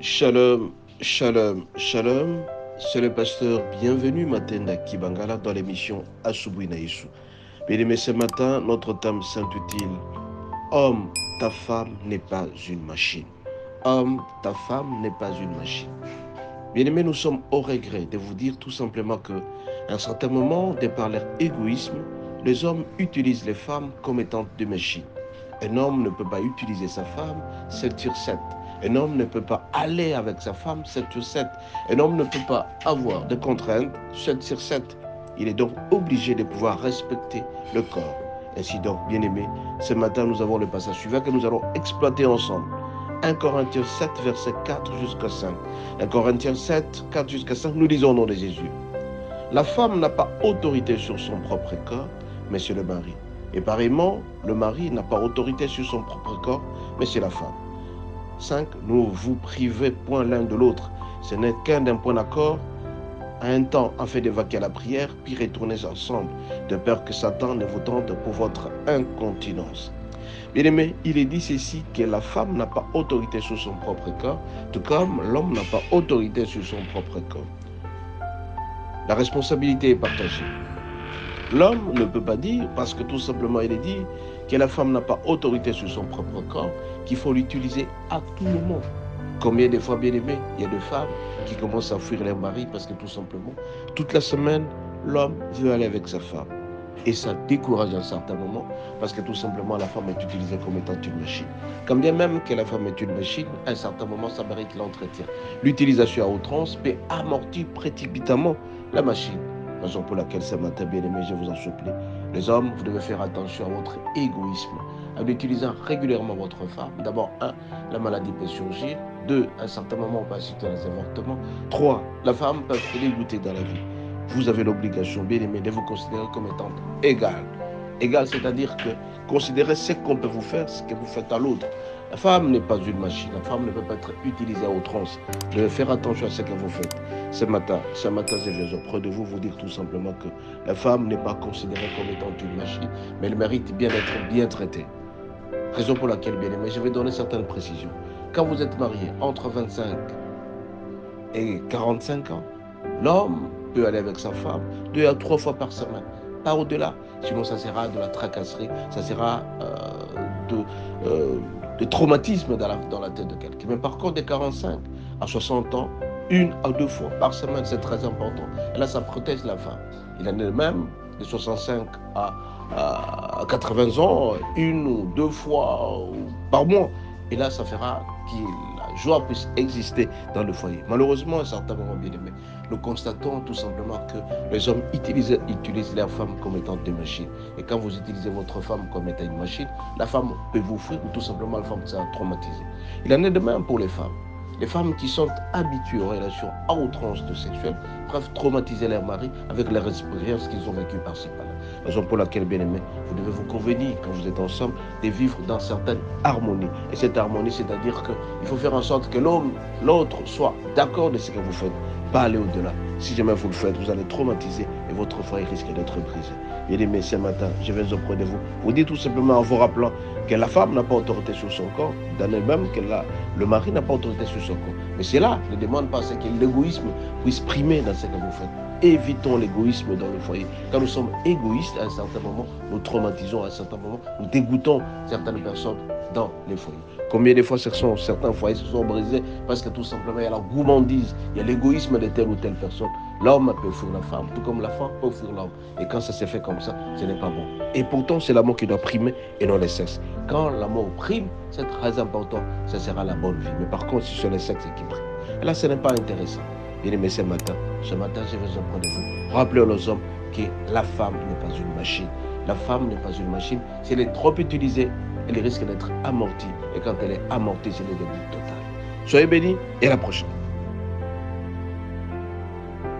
Shalom, shalom, shalom. C'est le pasteur Bienvenue Matenda Kibangala dans l'émission Asubui Naïsou. Bien-aimés, ce matin, notre thème s'intitule Homme, ta femme n'est pas une machine. Homme, ta femme n'est pas une machine. Bien-aimés, nous sommes au regret de vous dire tout simplement que, à un certain moment, de par leur égoïsme, les hommes utilisent les femmes comme étant des machines. Un homme ne peut pas utiliser sa femme 7 sur 7. Un homme ne peut pas aller avec sa femme 7 sur 7. Un homme ne peut pas avoir de contraintes 7 sur 7. Il est donc obligé de pouvoir respecter le corps. Ainsi donc, bien-aimés, ce matin, nous avons le passage suivant que nous allons exploiter ensemble. 1 Corinthiens 7, verset 4 jusqu'à 5. 1 Corinthiens 7, 4 jusqu'à 5, nous lisons au nom de Jésus. La femme n'a pas autorité sur son propre corps, mais sur le mari. Et pareillement, le mari n'a pas autorité sur son propre corps, mais sur la femme. 5. Ne vous privez point l'un de l'autre. Ce n'est qu'un d'un point d'accord, à un temps, afin d'évacuer la prière, puis retournez ensemble, de peur que Satan ne vous tente pour votre incontinence. Bien-aimé, il est dit ceci, que la femme n'a pas autorité sur son propre corps, tout comme l'homme n'a pas autorité sur son propre corps. La responsabilité est partagée. L'homme ne peut pas dire, parce que tout simplement il est dit, que la femme n'a pas autorité sur son propre corps, qu'il faut l'utiliser à tout moment. Combien de fois, bien aimé, il y a des femmes qui commencent à fuir leur mari parce que tout simplement, toute la semaine, l'homme veut aller avec sa femme. Et ça décourage à un certain moment parce que tout simplement la femme est utilisée comme étant une machine. Quand bien même que la femme est une machine, à un certain moment ça mérite l'entretien. L'utilisation à outrance peut amortir précipitamment la machine. Raison pour laquelle ce matin, bien aimé, je vous en supplie. Les hommes, vous devez faire attention à votre égoïsme, en utilisant régulièrement votre femme. D'abord, 1, la maladie peut surgir. 2, à un certain moment, on peut assister à des avortements. 3, la femme peut se dégoûter dans la vie. Vous avez l'obligation, bien aimé, de vous considérer comme étant égal. Égal, c'est-à-dire que considérez ce qu'on peut vous faire, ce que vous faites à l'autre. La femme n'est pas une machine, la femme ne peut pas être utilisée à outrance. Vous devez faire attention à ce que vous faites. Ce matin, je viens auprès de vous dire tout simplement que la femme n'est pas considérée comme étant une machine, mais elle mérite bien d'être bien traitée. Raison pour laquelle, bien aimé, je vais donner certaines précisions. Quand vous êtes marié entre 25 et 45 ans, l'homme peut aller avec sa femme 2 à 3 fois par semaine. Pas au-delà, sinon ça sera de la tracasserie, ça sera de traumatisme dans la tête de quelqu'un. Mais par contre, de 45 à 60 ans, 1 à 2 fois par semaine, c'est très important. Et là, ça protège la femme. Il en est même de 65 à 80 ans, 1 ou 2 fois par mois. Et là, ça fera que la joie puisse exister dans le foyer. Malheureusement, à certains moments, bien aimés, nous constatons tout simplement que les hommes utilisent leur femme comme étant des machines. Et quand vous utilisez votre femme comme étant une machine, la femme peut vous fuir ou tout simplement la femme sera traumatisée. Il en est de même pour les femmes. Les femmes qui sont habituées aux relations à outrance de sexuelles peuvent traumatiser leur mari avec les expériences qu'ils ont vécues par-ci par-là. Raison pour laquelle, bien aimé, vous devez vous convenir quand vous êtes ensemble de vivre dans certaines harmonies. Et cette harmonie, c'est-à-dire qu'il faut faire en sorte que l'autre soit d'accord de ce que vous faites, pas aller au-delà. Si jamais vous le faites, vous allez traumatiser et votre foyer risque d'être brisé. Bien aimé, ce matin, je viens auprès de vous. Vous dites tout simplement en vous rappelant que la femme n'a pas autorité sur son corps, dans elle-même que le mari n'a pas autorité sur son corps. Mais cela ne demande pas que l'égoïsme puisse primer dans ce que vous faites. Évitons l'égoïsme dans le foyer. Quand nous sommes égoïstes, à un certain moment, nous traumatisons, à un certain moment, nous dégoûtons certaines personnes dans les foyers. Combien de fois certains foyers se sont brisés parce que tout simplement il y a la gourmandise, il y a l'égoïsme de telle ou telle personne. L'homme peut fuir la femme, tout comme la femme peut fuir l'homme. Et quand ça s'est fait comme ça, ce n'est pas bon. Et pourtant, c'est l'amour qui doit primer et non le sexe. Quand l'amour prime, c'est très important, ça sera la bonne vie. Mais par contre, si c'est le sexe qui prime, là, ce n'est pas intéressant. Bien aimé, ce matin, je vais auprès de vous. Rappelez aux hommes que la femme n'est pas une machine. La femme n'est pas une machine. Si elle est trop utilisée, elle risque d'être amortie. Et quand elle est amortie, c'est le début total. Soyez bénis et à la prochaine.